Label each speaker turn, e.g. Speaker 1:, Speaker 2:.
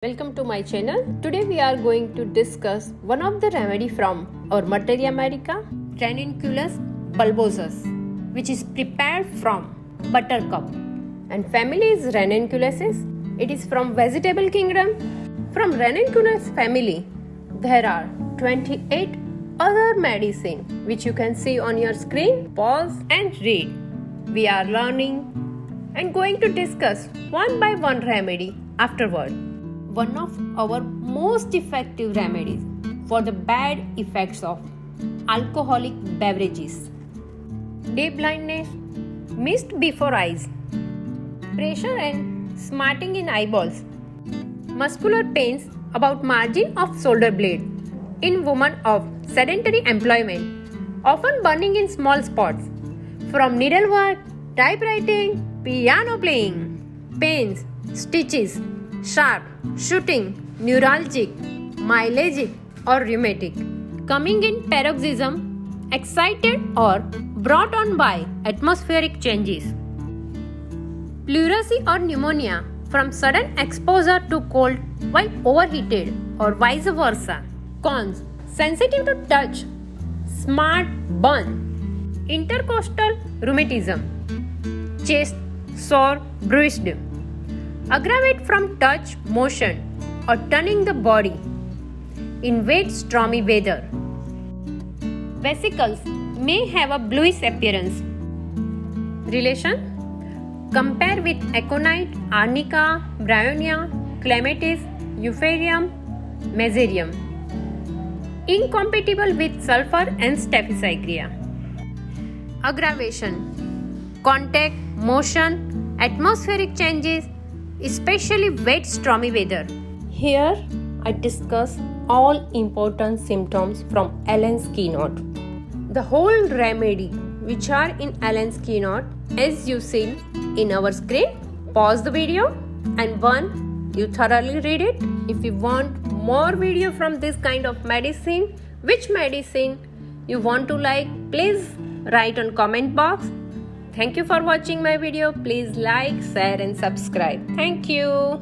Speaker 1: Welcome to my channel. Today we are going to discuss one of the remedy from our Materia Medica, Ranunculus Bulbosus, which is prepared from buttercup. And family is Ranunculuses. It is from vegetable kingdom. From Ranunculus family, there are 28 other medicine which you can see on your screen. Pause and read. We are learning and going to discuss one by one remedy afterward. One of our most effective remedies for the bad effects of alcoholic beverages. Day blindness, mist before eyes, pressure and smarting in eyeballs, muscular pains about margin of shoulder blade in women of sedentary employment, often burning in small spots, from needlework, typewriting, piano playing, pains, stitches, sharp, shooting, neuralgic, myalgic or rheumatic, coming in paroxysm, excited or brought on by atmospheric changes, pleurisy or pneumonia from sudden exposure to cold while overheated or vice versa, cons, sensitive to touch, smart burn, intercostal rheumatism, chest, sore, bruised, aggravate from touch, motion or turning the body in wet stormy weather. Vesicles may have a bluish appearance. Relation: compare with aconite, arnica, bryonia, clematis, euphorium, mesotherium. Incompatible with sulfur and staphysagria. Aggravation: contact, motion, atmospheric changes, especially wet stormy weather. Here I discuss all important symptoms from Allen's Keynote. The whole remedy which are in Allen's Keynote as you see in our screen. Pause the video and you thoroughly read it. If you want more video from this kind of medicine, which medicine you want to like, please write on comment box. Thank you for watching my video. Please like, share and subscribe. Thank you.